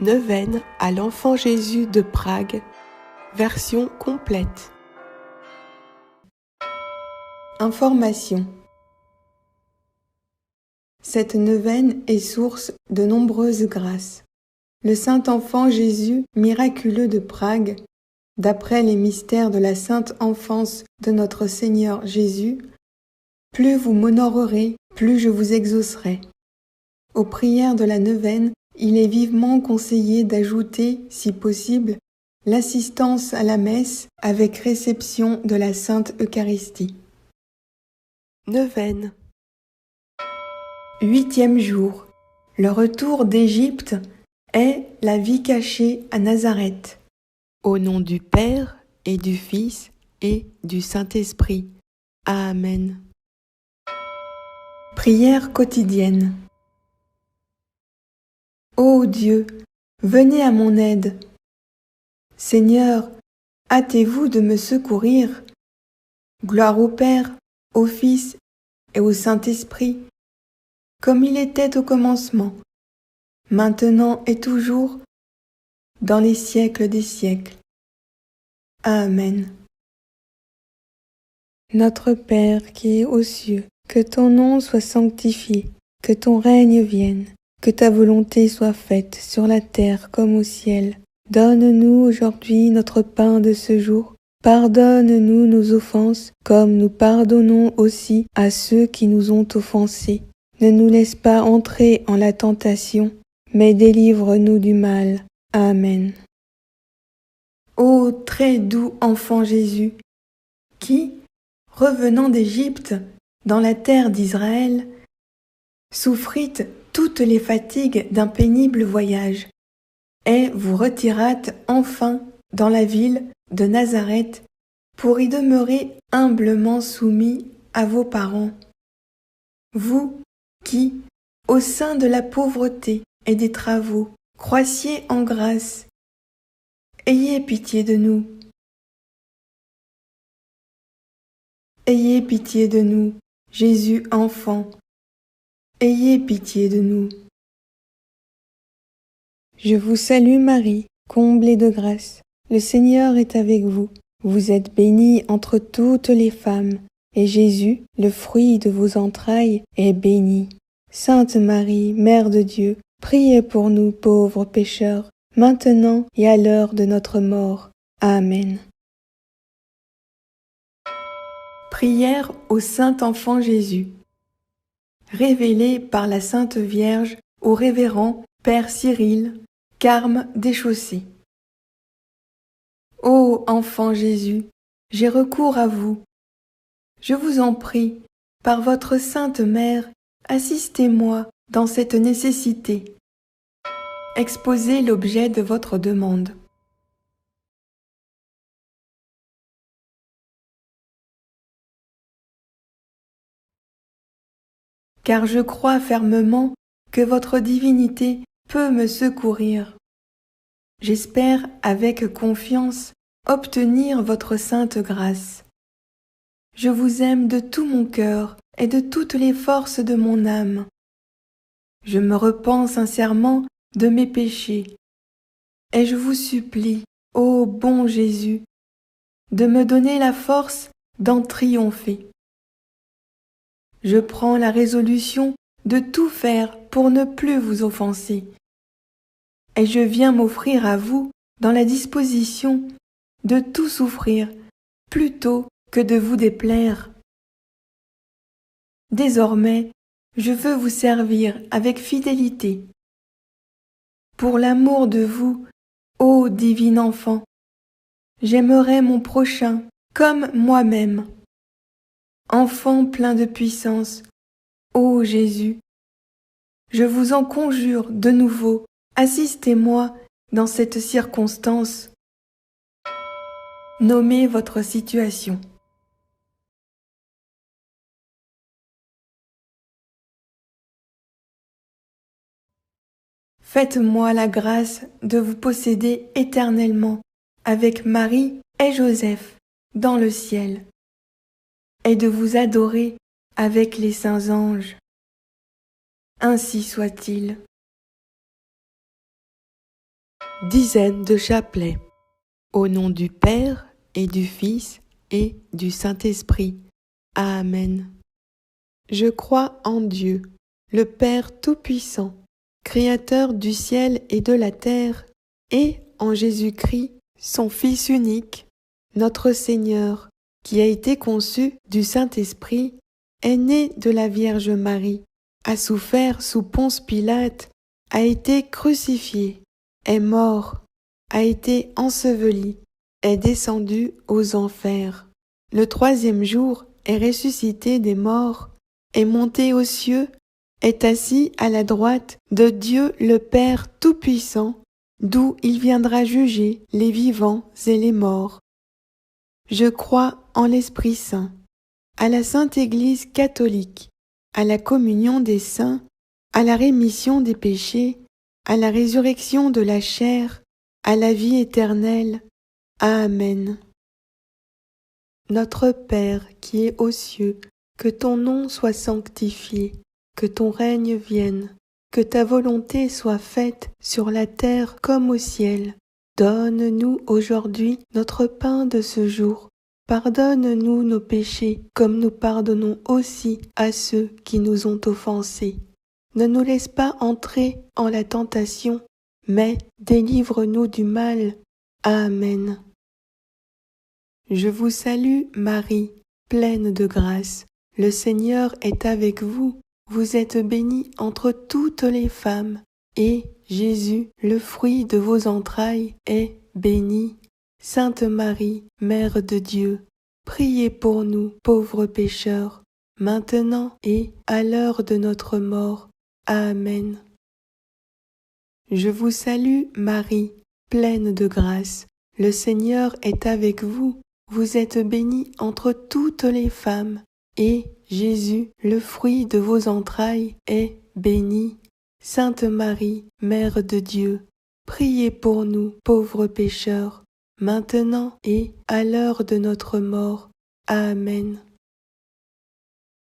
Neuvaine à l'Enfant Jésus de Prague, version complète. Information. Cette neuvaine est source de nombreuses grâces. Le Saint-Enfant Jésus miraculeux de Prague, d'après les mystères de la sainte enfance de notre Seigneur Jésus, plus vous m'honorerez, plus je vous exaucerai. Aux prières de la neuvaine, il est vivement conseillé d'ajouter, si possible, l'assistance à la messe avec réception de la Sainte Eucharistie. Neuvaine. 8e jour. Le retour d'Égypte est la vie cachée à Nazareth. Au nom du Père et du Fils et du Saint-Esprit. Amen. Prière quotidienne. Ô Dieu, venez à mon aide. Seigneur, hâtez-vous de me secourir. Gloire au Père, au Fils et au Saint-Esprit, comme il était au commencement, maintenant et toujours, dans les siècles des siècles. Amen. Notre Père qui es aux cieux, que ton nom soit sanctifié, que ton règne vienne, que ta volonté soit faite sur la terre comme au ciel. Donne-nous aujourd'hui notre pain de ce jour. Pardonne-nous nos offenses, comme nous pardonnons aussi à ceux qui nous ont offensés. Ne nous laisse pas entrer en la tentation, mais délivre-nous du mal. Amen. Ô très doux enfant Jésus, qui, revenant d'Égypte, dans la terre d'Israël, souffrîtes toutes les fatigues d'un pénible voyage, et vous retirâtes enfin dans la ville de Nazareth pour y demeurer humblement soumis à vos parents. Vous qui, au sein de la pauvreté et des travaux, croissiez en grâce, ayez pitié de nous. Ayez pitié de nous, Jésus enfant. Ayez pitié de nous. Je vous salue Marie, comblée de grâce. Le Seigneur est avec vous. Vous êtes bénie entre toutes les femmes, et Jésus, le fruit de vos entrailles, est béni. Sainte Marie, Mère de Dieu, priez pour nous pauvres pécheurs, maintenant et à l'heure de notre mort. Amen. Prière au Saint-Enfant Jésus. Révélée par la Sainte Vierge au révérend Père Cyril, Carme Déchaussé. Ô enfant Jésus, j'ai recours à vous. Je vous en prie, par votre Sainte Mère, assistez-moi dans cette nécessité. Exposez l'objet de votre demande. Car je crois fermement que votre divinité peut me secourir. J'espère avec confiance obtenir votre sainte grâce. Je vous aime de tout mon cœur et de toutes les forces de mon âme. Je me repens sincèrement de mes péchés, et je vous supplie, ô bon Jésus, de me donner la force d'en triompher. Je prends la résolution de tout faire pour ne plus vous offenser, et je viens m'offrir à vous dans la disposition de tout souffrir plutôt que de vous déplaire. Désormais, je veux vous servir avec fidélité. Pour l'amour de vous, ô divin enfant, j'aimerais mon prochain comme moi-même. Enfant plein de puissance, ô Jésus, je vous en conjure de nouveau, assistez-moi dans cette circonstance. Nommez votre situation. Faites-moi la grâce de vous posséder éternellement avec Marie et Joseph dans le ciel, et de vous adorer avec les saints anges. Ainsi soit-il. Dizaine de chapelets. Au nom du Père et du Fils et du Saint-Esprit. Amen. Je crois en Dieu, le Père Tout-Puissant, Créateur du ciel et de la terre, et en Jésus-Christ, son Fils unique, notre Seigneur, qui a été conçu du Saint-Esprit, est né de la Vierge Marie, a souffert sous Ponce Pilate, a été crucifié, est mort, a été enseveli, est descendu aux enfers. Le troisième jour est ressuscité des morts, est monté aux cieux, est assis à la droite de Dieu le Père Tout-Puissant, d'où il viendra juger les vivants et les morts. Je crois en l'Esprit Saint, à la Sainte Église catholique, à la communion des saints, à la rémission des péchés, à la résurrection de la chair, à la vie éternelle. Amen. Notre Père qui es aux cieux, que ton nom soit sanctifié, que ton règne vienne, que ta volonté soit faite sur la terre comme au ciel. Donne-nous aujourd'hui notre pain de ce jour. Pardonne-nous nos péchés, comme nous pardonnons aussi à ceux qui nous ont offensés. Ne nous laisse pas entrer en la tentation, mais délivre-nous du mal. Amen. Je vous salue, Marie, pleine de grâce. Le Seigneur est avec vous. Vous êtes bénie entre toutes les femmes, et Jésus, le fruit de vos entrailles, est béni. Sainte Marie, Mère de Dieu, priez pour nous, pauvres pécheurs, maintenant et à l'heure de notre mort. Amen. Je vous salue, Marie, pleine de grâce. Le Seigneur est avec vous. Vous êtes bénie entre toutes les femmes, et Jésus, le fruit de vos entrailles, est béni. Sainte Marie, Mère de Dieu, priez pour nous, pauvres pécheurs, maintenant et à l'heure de notre mort. Amen.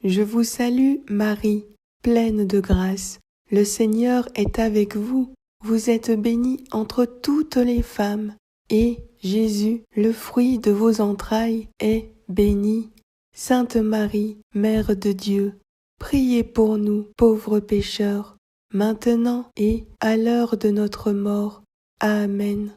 Je vous salue, Marie, pleine de grâce. Le Seigneur est avec vous. Vous êtes bénie entre toutes les femmes, et Jésus, le fruit de vos entrailles, est béni. Sainte Marie, Mère de Dieu, priez pour nous, pauvres pécheurs, maintenant et à l'heure de notre mort. Amen.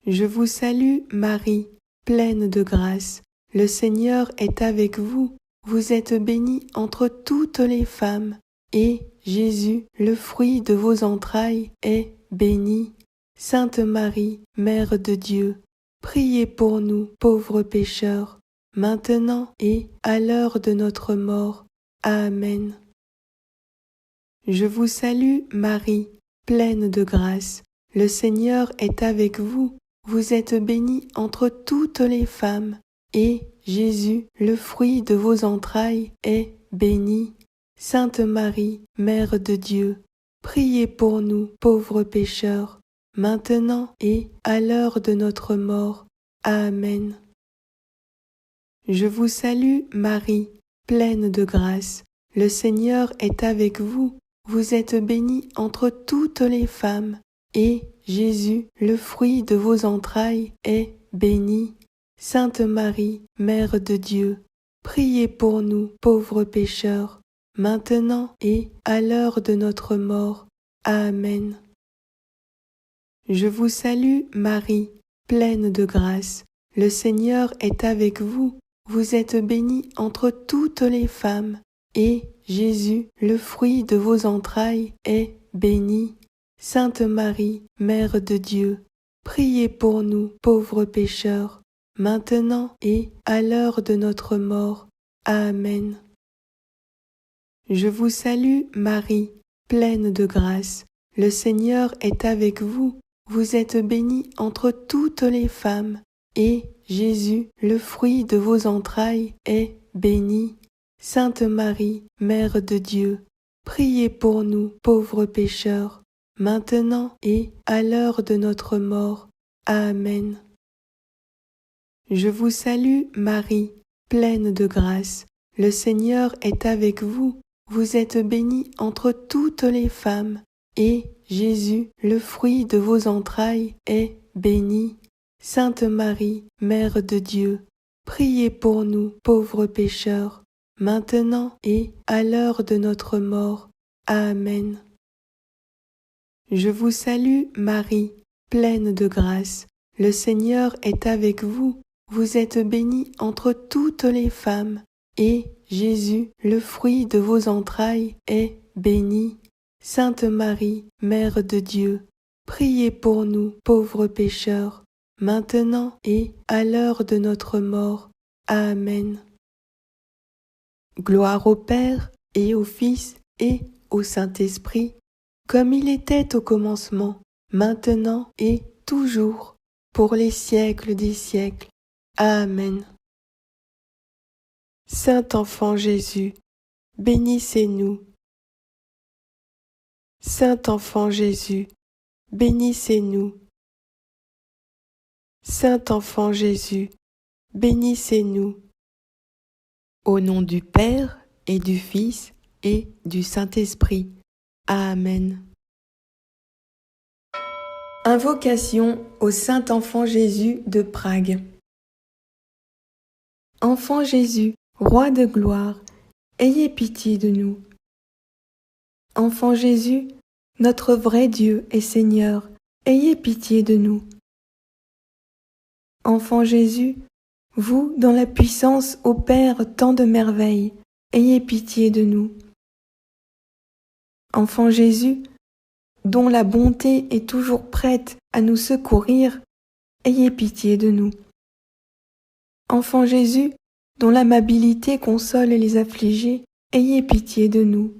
Je vous salue, Marie, pleine de grâce. Le Seigneur est avec vous. Vous êtes bénie entre toutes les femmes, et Jésus, le fruit de vos entrailles, est béni. Sainte Marie, Mère de Dieu, priez pour nous, pauvres pécheurs, maintenant et à l'heure de notre mort. Amen. Je vous salue, Marie, pleine de grâce. Le Seigneur est avec vous. Vous êtes bénie entre toutes les femmes, et Jésus, le fruit de vos entrailles, est béni. Sainte Marie, Mère de Dieu, priez pour nous, pauvres pécheurs, maintenant et à l'heure de notre mort. Amen. Je vous salue, Marie, pleine de grâce. Le Seigneur est avec vous. Vous êtes bénie entre toutes les femmes, et Jésus, le fruit de vos entrailles, est béni. Sainte Marie, Mère de Dieu, priez pour nous, pauvres pécheurs, maintenant et à l'heure de notre mort. Amen. Je vous salue, Marie, pleine de grâce. Le Seigneur est avec vous. Vous êtes bénie entre toutes les femmes, et Jésus, le fruit de vos entrailles, est béni. Sainte Marie, Mère de Dieu, priez pour nous, pauvres pécheurs, maintenant et à l'heure de notre mort. Amen. Je vous salue, Marie, pleine de grâce. Le Seigneur est avec vous. Vous êtes bénie entre toutes les femmes, et Jésus, le fruit de vos entrailles, est béni. Sainte Marie, Mère de Dieu, priez pour nous, pauvres pécheurs, maintenant et à l'heure de notre mort. Amen. Je vous salue, Marie, pleine de grâce. Le Seigneur est avec vous. Vous êtes bénie entre toutes les femmes, et Jésus, le fruit de vos entrailles, est béni. Sainte Marie, Mère de Dieu, priez pour nous, pauvres pécheurs, maintenant et à l'heure de notre mort. Amen. Je vous salue, Marie, pleine de grâce. Le Seigneur est avec vous. Vous êtes bénie entre toutes les femmes, et Jésus, le fruit de vos entrailles, est béni. Sainte Marie, Mère de Dieu, priez pour nous, pauvres pécheurs, maintenant et à l'heure de notre mort. Amen. Gloire au Père et au Fils et au Saint-Esprit, comme il était au commencement, maintenant et toujours, pour les siècles des siècles. Amen. Saint enfant Jésus, bénissez-nous. Saint enfant Jésus, bénissez-nous. Saint enfant Jésus, bénissez-nous. Au nom du Père et du Fils et du Saint-Esprit. Amen. Invocation au Saint Enfant Jésus de Prague. Enfant Jésus, Roi de gloire, ayez pitié de nous. Enfant Jésus, notre vrai Dieu et Seigneur, ayez pitié de nous. Enfant Jésus, vous, dont la puissance opère tant de merveilles, ayez pitié de nous. Enfant Jésus, dont la bonté est toujours prête à nous secourir, ayez pitié de nous. Enfant Jésus, dont l'amabilité console les affligés, ayez pitié de nous.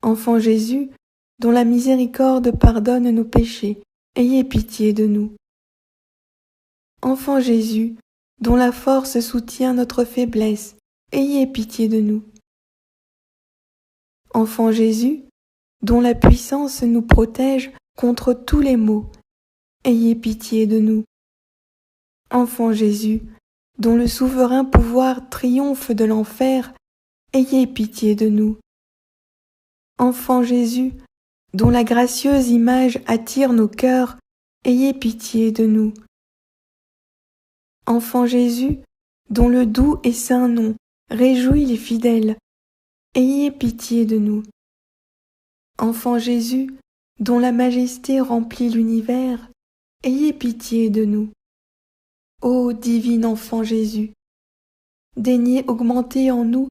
Enfant Jésus, dont la miséricorde pardonne nos péchés, ayez pitié de nous. Enfant Jésus, dont la force soutient notre faiblesse, ayez pitié de nous. Enfant Jésus, dont la puissance nous protège contre tous les maux, ayez pitié de nous. Enfant Jésus, dont le souverain pouvoir triomphe de l'enfer, ayez pitié de nous. Enfant Jésus, dont la gracieuse image attire nos cœurs, ayez pitié de nous. Enfant Jésus, dont le doux et saint nom réjouit les fidèles, ayez pitié de nous. Enfant Jésus, dont la majesté remplit l'univers, ayez pitié de nous. Ô divin enfant Jésus, daignez augmenter en nous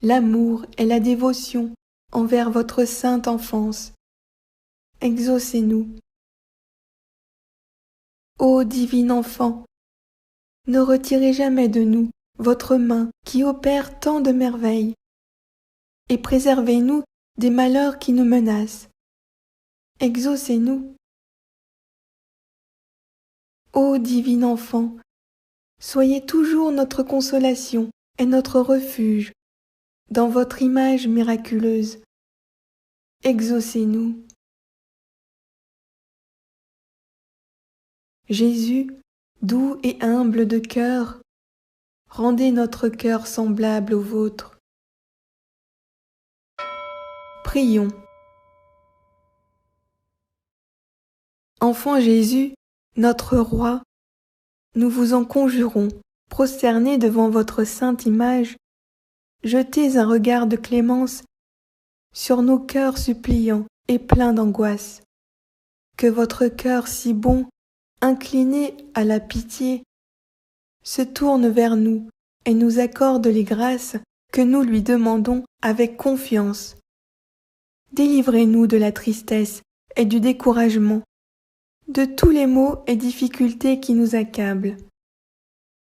l'amour et la dévotion envers votre sainte enfance. Exaucez-nous. Ô divin enfant, ne retirez jamais de nous votre main qui opère tant de merveilles, et préservez-nous des malheurs qui nous menacent. Exaucez-nous. Ô divin enfant, soyez toujours notre consolation et notre refuge dans votre image miraculeuse. Exaucez-nous. Jésus, doux et humble de cœur, rendez notre cœur semblable au vôtre. Prions. Enfant Jésus, notre Roi, nous vous en conjurons, prosternés devant votre sainte image, jetez un regard de clémence sur nos cœurs suppliants et pleins d'angoisse. Que votre cœur si bon, incliné à la pitié, se tourne vers nous et nous accorde les grâces que nous lui demandons avec confiance. Délivrez-nous de la tristesse et du découragement, de tous les maux et difficultés qui nous accablent.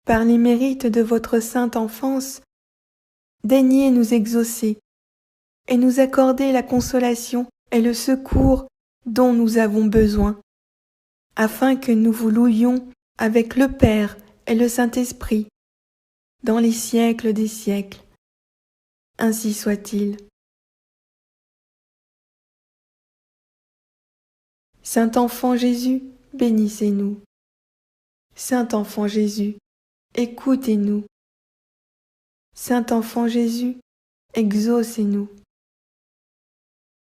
Par les mérites de votre sainte enfance, daignez nous exaucer et nous accorder la consolation et le secours dont nous avons besoin, afin que nous vous louions avec le Père et le Saint-Esprit, dans les siècles des siècles. Ainsi soit-il. Saint enfant Jésus, bénissez-nous. Saint enfant Jésus, écoutez-nous. Saint enfant Jésus, exaucez-nous.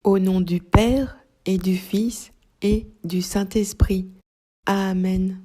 Au nom du Père et du Fils et du Saint-Esprit. Amen.